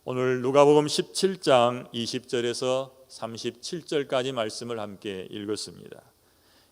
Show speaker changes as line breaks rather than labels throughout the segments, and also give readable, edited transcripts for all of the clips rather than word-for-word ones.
오늘 누가복음 17장 20절에서 37절까지 말씀을 함께 읽었습니다.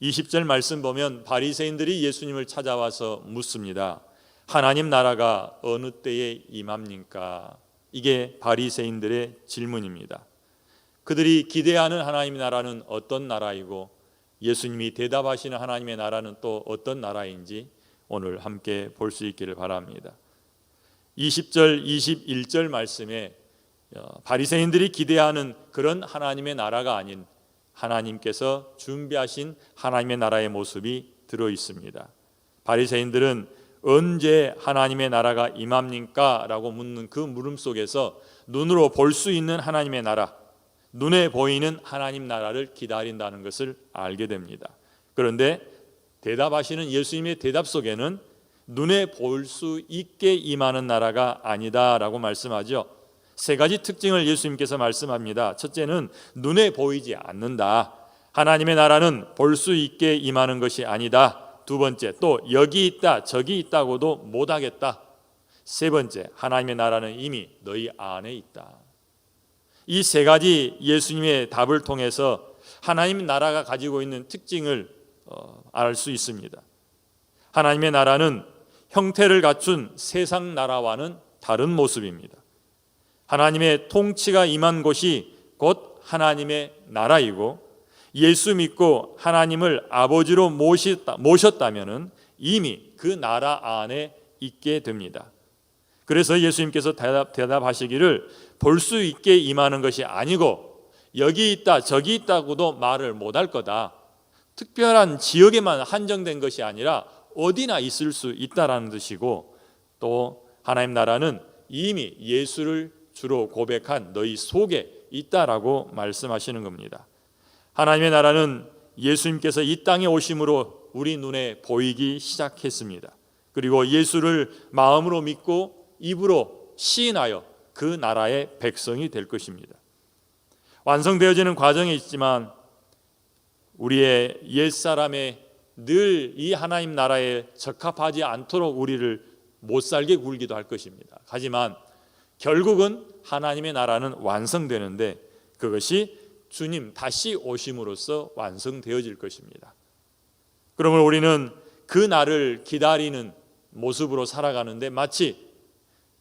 20절 말씀 보면 바리새인들이 예수님을 찾아와서 묻습니다. 하나님 나라가 어느 때에 임합니까? 이게 바리새인들의 질문입니다. 그들이 기대하는 하나님의 나라는 어떤 나라이고 예수님이 대답하시는 하나님의 나라는 또 어떤 나라인지 오늘 함께 볼 수 있기를 바랍니다. 20절, 21절 말씀에 바리새인들이 기대하는 그런 하나님의 나라가 아닌 하나님께서 준비하신 하나님의 나라의 모습이 들어 있습니다. 바리새인들은 언제 하나님의 나라가 임합니까? 라고 묻는 그 물음 속에서 눈으로 볼 수 있는 하나님의 나라, 눈에 보이는 하나님 나라를 기다린다는 것을 알게 됩니다. 그런데 대답하시는 예수님의 대답 속에는 눈에 볼 수 있게 임하는 나라가 아니다라고 말씀하죠. 세 가지 특징을 예수님께서 말씀합니다. 첫째는 눈에 보이지 않는다. 하나님의 나라는 볼 수 있게 임하는 것이 아니다. 두 번째, 또 여기 있다 저기 있다고도 못하겠다. 세 번째, 하나님의 나라는 이미 너희 안에 있다. 이 세 가지 예수님의 답을 통해서 하나님의 나라가 가지고 있는 특징을 알 수 있습니다. 하나님의 나라는 형태를 갖춘 세상 나라와는 다른 모습입니다. 하나님의 통치가 임한 곳이 곧 하나님의 나라이고 예수 믿고 하나님을 아버지로 모셨다면 이미 그 나라 안에 있게 됩니다. 그래서 예수님께서 대답하시기를 볼 수 있게 임하는 것이 아니고 여기 있다 저기 있다고도 말을 못할 거다. 특별한 지역에만 한정된 것이 아니라 어디나 있을 수 있다라는 뜻이고, 또 하나님 나라는 이미 예수를 주로 고백한 너희 속에 있다라고 말씀하시는 겁니다. 하나님의 나라는 예수님께서 이 땅에 오심으로 우리 눈에 보이기 시작했습니다. 그리고 예수를 마음으로 믿고 입으로 시인하여 그 나라의 백성이 될 것입니다. 완성되어지는 과정에 있지만 우리의 옛사람의 늘 이 하나님 나라에 적합하지 않도록 우리를 못 살게 굴기도 할 것입니다. 하지만 결국은 하나님의 나라는 완성되는데 그것이 주님 다시 오심으로써 완성되어질 것입니다. 그러면 우리는 그 날을 기다리는 모습으로 살아가는데 마치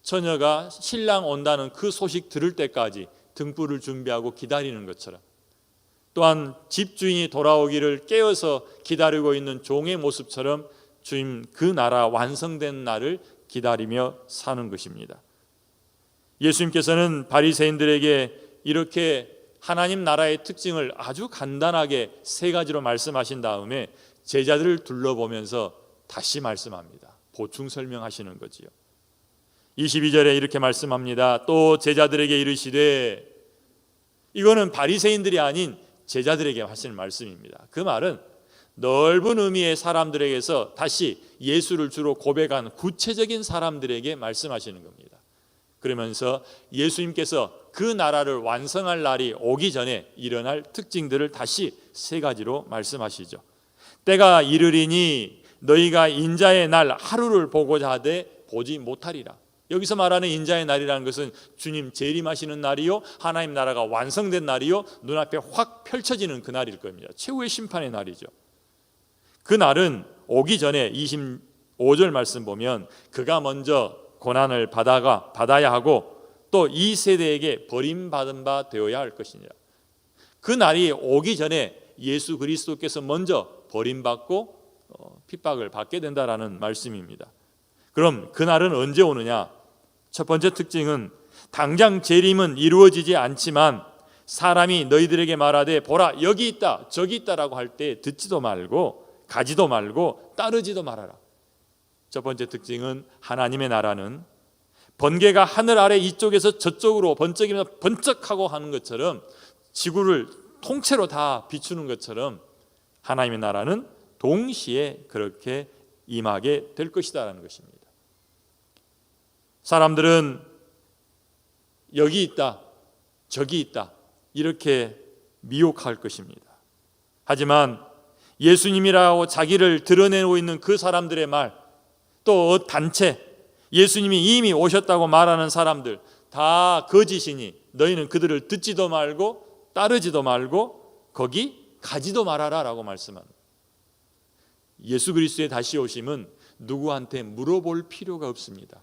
처녀가 신랑 온다는 그 소식 들을 때까지 등불을 준비하고 기다리는 것처럼, 또한 집주인이 돌아오기를 깨어서 기다리고 있는 종의 모습처럼 주님 그 나라 완성된 날을 기다리며 사는 것입니다. 예수님께서는 바리새인들에게 이렇게 하나님 나라의 특징을 아주 간단하게 세 가지로 말씀하신 다음에 제자들을 둘러보면서 다시 말씀합니다. 보충 설명하시는 거지요. 22절에 이렇게 말씀합니다. 또 제자들에게 이르시되, 이거는 바리새인들이 아닌 제자들에게 하시는 말씀입니다. 그 말은 넓은 의미의 사람들에게서 다시 예수를 주로 고백한 구체적인 사람들에게 말씀하시는 겁니다. 그러면서 예수님께서 그 나라를 완성할 날이 오기 전에 일어날 특징들을 다시 세 가지로 말씀하시죠. 때가 이르리니 너희가 인자의 날 하루를 보고자 하되 보지 못하리라. 여기서 말하는 인자의 날이라는 것은 주님 재림하시는 날이요, 하나님 나라가 완성된 날이요, 눈앞에 확 펼쳐지는 그 날일 겁니다. 최후의 심판의 날이죠. 그 날은 오기 전에 25절 말씀 보면 그가 먼저 고난을 받아야 하고 또 이 세대에게 버림받은 바 되어야 할 것이니라. 그 날이 오기 전에 예수 그리스도께서 먼저 버림받고 핍박을 받게 된다라는 말씀입니다. 그럼 그 날은 언제 오느냐? 첫 번째 특징은 당장 재림은 이루어지지 않지만 사람이 너희들에게 말하되 보라 여기 있다 저기 있다라고 할 때 듣지도 말고 가지도 말고 따르지도 말아라. 첫 번째 특징은 하나님의 나라는 번개가 하늘 아래 이쪽에서 저쪽으로 번쩍이면서 번쩍하고 하는 것처럼, 지구를 통째로 다 비추는 것처럼 하나님의 나라는 동시에 그렇게 임하게 될 것이다라는 것입니다. 사람들은 여기 있다 저기 있다 이렇게 미혹할 것입니다. 하지만 예수님이라고 자기를 드러내고 있는 그 사람들의 말, 또 단체, 예수님이 이미 오셨다고 말하는 사람들, 다 거짓이니 너희는 그들을 듣지도 말고 따르지도 말고 거기 가지도 말아라 라고 말씀합니다. 예수 그리스도의 다시 오심은 누구한테 물어볼 필요가 없습니다.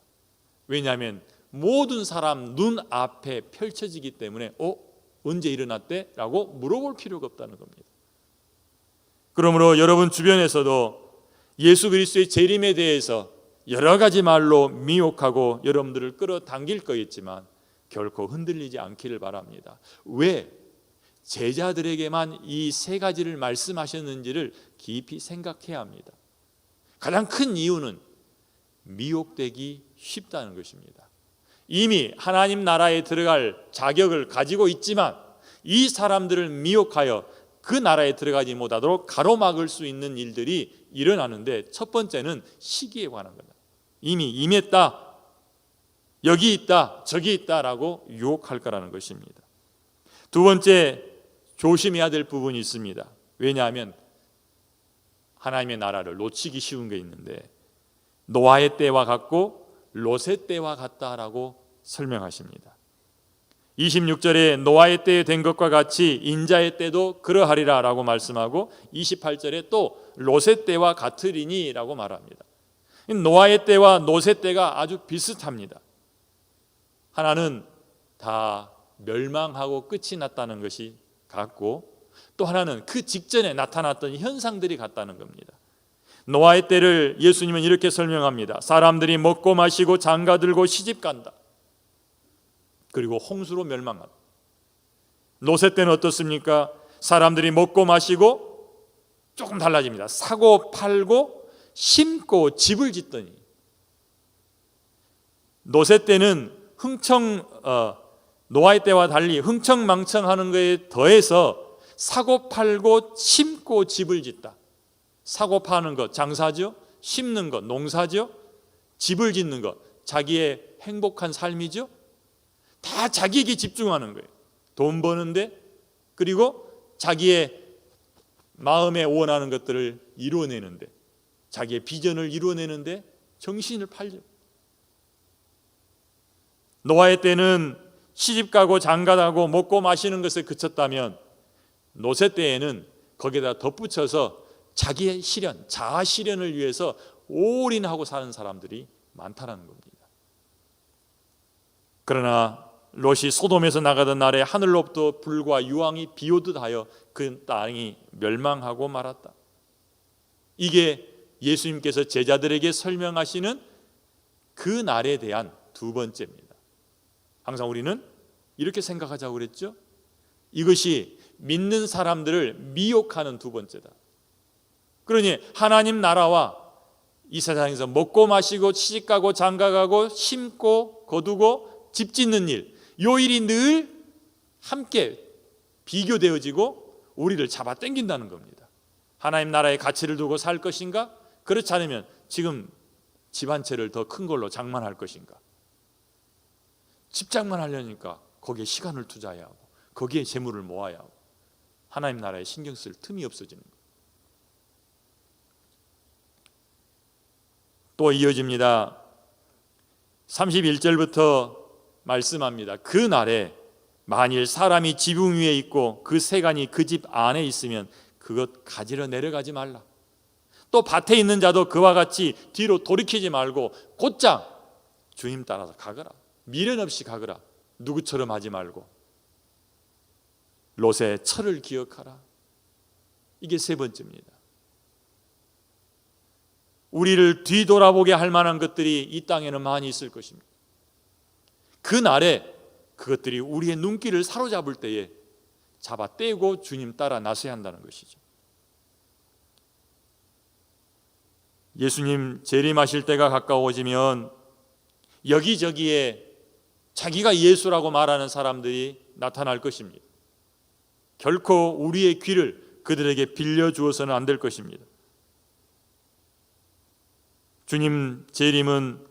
왜냐하면 모든 사람 눈앞에 펼쳐지기 때문에 언제 일어났대? 라고 물어볼 필요가 없다는 겁니다. 그러므로 여러분 주변에서도 예수 그리스도의 재림에 대해서 여러 가지 말로 미혹하고 여러분들을 끌어당길 거겠지만 결코 흔들리지 않기를 바랍니다. 왜 제자들에게만 이 세 가지를 말씀하셨는지를 깊이 생각해야 합니다. 가장 큰 이유는 미혹되기 쉽다는 것입니다. 이미 하나님 나라에 들어갈 자격을 가지고 있지만 이 사람들을 미혹하여 그 나라에 들어가지 못하도록 가로막을 수 있는 일들이 일어나는데, 첫 번째는 시기에 관한 겁니다. 이미 임했다, 여기 있다, 저기 있다라고 유혹할 거라는 것입니다. 두 번째, 조심해야 될 부분이 있습니다. 왜냐하면 하나님의 나라를 놓치기 쉬운 게 있는데, 노아의 때와 같고 롯의 때와 같다라고 설명하십니다. 26절에 노아의 때에 된 것과 같이 인자의 때도 그러하리라 라고 말씀하고, 28절에 또 롯의 때와 같으리니 라고 말합니다. 노아의 때와 롯의 때가 아주 비슷합니다. 하나는 다 멸망하고 끝이 났다는 것이 같고, 또 하나는 그 직전에 나타났던 현상들이 같다는 겁니다. 노아의 때를 예수님은 이렇게 설명합니다. 사람들이 먹고 마시고 장가들고 시집간다. 그리고 홍수로 멸망한다. 롯의 때는 어떻습니까? 사람들이 먹고 마시고 조금 달라집니다. 사고 팔고 심고 집을 짓더니, 롯의 때는 노아의 때와 달리 흥청망청하는 것에 더해서 사고 팔고 심고 집을 짓다. 사고 파는 것 장사죠, 심는 것 농사죠, 집을 짓는 것 자기의 행복한 삶이죠. 다 자기에게 집중하는 거예요. 돈 버는데, 그리고 자기의 마음에 원하는 것들을 이루어내는데, 자기의 비전을 이루어내는데 정신을 팔죠. 노아의 때는 시집가고 장가가고 먹고 마시는 것에 그쳤다면, 롯의 때에는 거기에다 덧붙여서 자기의 실현, 자아 실현을 위해서 올인하고 사는 사람들이 많다는 겁니다. 그러나 롯이 소돔에서 나가던 날에 하늘로부터 불과 유황이 비오듯 하여 그 땅이 멸망하고 말았다. 이게 예수님께서 제자들에게 설명하시는 그 날에 대한 두 번째입니다. 항상 우리는 이렇게 생각하자고 그랬죠. 이것이 믿는 사람들을 미혹하는 두 번째다. 그러니 하나님 나라와 이 세상에서 먹고 마시고 시집가고 장가가고 심고 거두고 집 짓는 일, 요 일이 늘 함께 비교되어지고 우리를 잡아 당긴다는 겁니다. 하나님 나라의 가치를 두고 살 것인가? 그렇지 않으면 지금 집 한 채를 더 큰 걸로 장만할 것인가? 집 장만하려니까 거기에 시간을 투자해야 하고 거기에 재물을 모아야 하고 하나님 나라에 신경 쓸 틈이 없어지는 거예요. 또 이어집니다. 31절부터 말씀합니다. 그 날에 만일 사람이 지붕 위에 있고 그 세간이 그 집 안에 있으면 그것 가지러 내려가지 말라. 또 밭에 있는 자도 그와 같이 뒤로 돌이키지 말고 곧장 주님 따라서 가거라. 미련 없이 가거라. 누구처럼 하지 말고 롯의 철을 기억하라. 이게 세 번째입니다. 우리를 뒤돌아보게 할 만한 것들이 이 땅에는 많이 있을 것입니다. 그 날에 그것들이 우리의 눈길을 사로잡을 때에 잡아 떼고 주님 따라 나서야 한다는 것이죠. 예수님 재림하실 때가 가까워지면 여기저기에 자기가 예수라고 말하는 사람들이 나타날 것입니다. 결코 우리의 귀를 그들에게 빌려주어서는 안 될 것입니다. 주님 재림은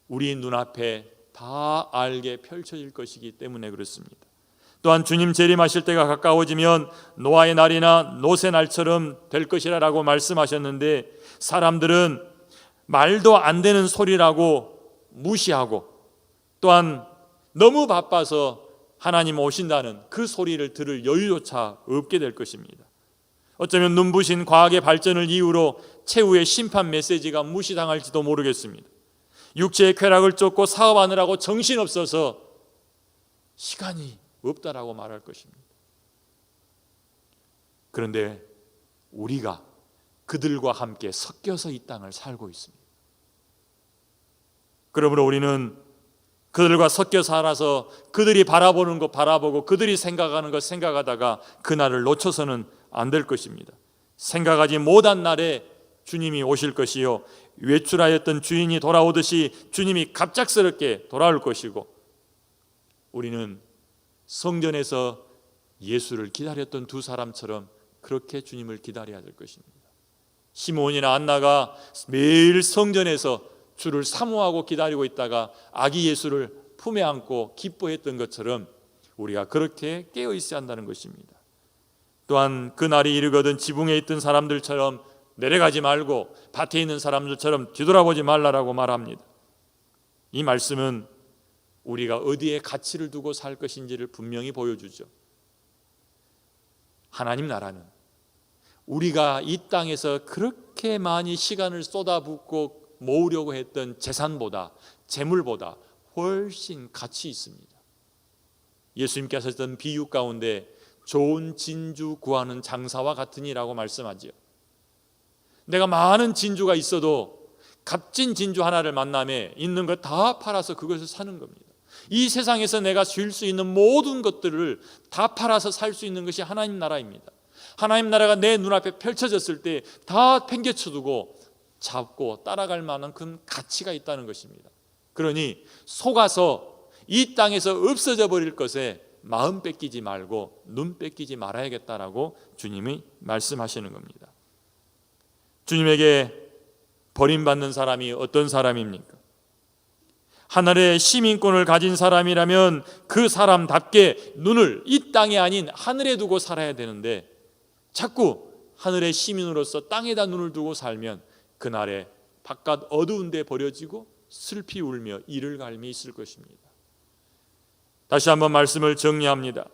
우리 눈앞에 다 알게 펼쳐질 것이기 때문에 그렇습니다. 또한 주님 재림하실 때가 가까워지면 노아의 날이나 롯의 날처럼 될 것이라고 말씀하셨는데, 사람들은 말도 안 되는 소리라고 무시하고 또한 너무 바빠서 하나님 오신다는 그 소리를 들을 여유조차 없게 될 것입니다. 어쩌면 눈부신 과학의 발전을 이유로 최후의 심판 메시지가 무시당할지도 모르겠습니다. 육체의 쾌락을 쫓고 사업하느라고 정신없어서 시간이 없다라고 말할 것입니다. 그런데 우리가 그들과 함께 섞여서 이 땅을 살고 있습니다. 그러므로 우리는 그들과 섞여 살아서 그들이 바라보는 것 바라보고 그들이 생각하는 것 생각하다가 그날을 놓쳐서는 안 될 것입니다. 생각하지 못한 날에 주님이 오실 것이요, 외출하였던 주인이 돌아오듯이 주님이 갑작스럽게 돌아올 것이고, 우리는 성전에서 예수를 기다렸던 두 사람처럼 그렇게 주님을 기다려야 될 것입니다. 시몬이나 안나가 매일 성전에서 주를 사모하고 기다리고 있다가 아기 예수를 품에 안고 기뻐했던 것처럼 우리가 그렇게 깨어 있어야 한다는 것입니다. 또한 그날이 이르거든 지붕에 있던 사람들처럼 내려가지 말고 밭에 있는 사람들처럼 뒤돌아보지 말라라고 말합니다. 이 말씀은 우리가 어디에 가치를 두고 살 것인지를 분명히 보여주죠. 하나님 나라는 우리가 이 땅에서 그렇게 많이 시간을 쏟아붓고 모으려고 했던 재산보다, 재물보다 훨씬 가치 있습니다. 예수님께서 했던 비유 가운데 좋은 진주 구하는 장사와 같으니라고 말씀하지요. 내가 많은 진주가 있어도 값진 진주 하나를 만남에 있는 것 다 팔아서 그것을 사는 겁니다. 이 세상에서 내가 줄 수 있는 모든 것들을 다 팔아서 살 수 있는 것이 하나님 나라입니다. 하나님 나라가 내 눈앞에 펼쳐졌을 때 다 팽개쳐두고 잡고 따라갈 만큼 가치가 있다는 것입니다. 그러니 속아서 이 땅에서 없어져 버릴 것에 마음 뺏기지 말고 눈 뺏기지 말아야겠다라고 주님이 말씀하시는 겁니다. 주님에게 버림받는 사람이 어떤 사람입니까? 하늘의 시민권을 가진 사람이라면 그 사람답게 눈을 이 땅이 아닌 하늘에 두고 살아야 되는데, 자꾸 하늘의 시민으로서 땅에다 눈을 두고 살면 그날에 바깥 어두운 데 버려지고 슬피 울며 이를 갈미 있을 것입니다. 다시 한번 말씀을 정리합니다.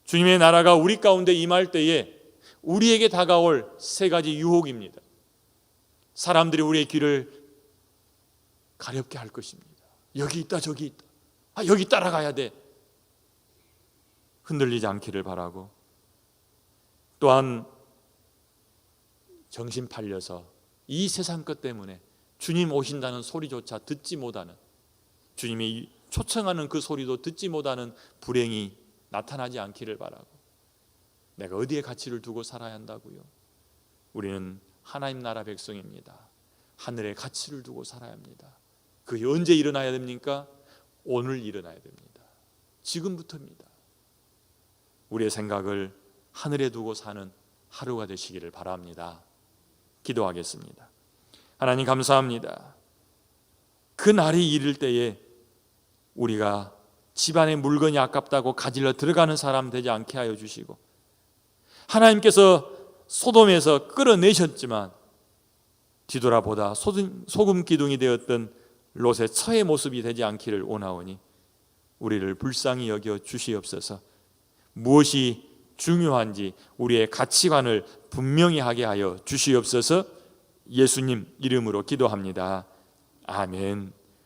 주님의 나라가 우리 가운데 임할 때에 우리에게 다가올 세 가지 유혹입니다. 사람들이 우리의 길을 가렵게 할 것입니다. 여기 있다 저기 있다, 여기 따라가야 돼. 흔들리지 않기를 바라고, 또한 정신 팔려서 이 세상 것 때문에 주님 오신다는 소리조차 듣지 못하는, 주님이 초청하는 그 소리도 듣지 못하는 불행이 나타나지 않기를 바라고, 내가 어디에 가치를 두고 살아야 한다고요? 우리는 하나님 나라 백성입니다. 하늘에 가치를 두고 살아야 합니다. 그게 언제 일어나야 됩니까? 오늘 일어나야 됩니다. 지금부터입니다. 우리의 생각을 하늘에 두고 사는 하루가 되시기를 바랍니다. 기도하겠습니다. 하나님 감사합니다. 그 날이 이를 때에 우리가 집안의 물건이 아깝다고 가질러 들어가는 사람 되지 않게 하여 주시고, 하나님께서 소돔에서 끌어내셨지만 뒤돌아보다 소금 기둥이 되었던 롯의 처의 모습이 되지 않기를 원하오니 우리를 불쌍히 여겨 주시옵소서. 무엇이 중요한지 우리의 가치관을 분명히 하게 하여 주시옵소서. 예수님 이름으로 기도합니다. 아멘.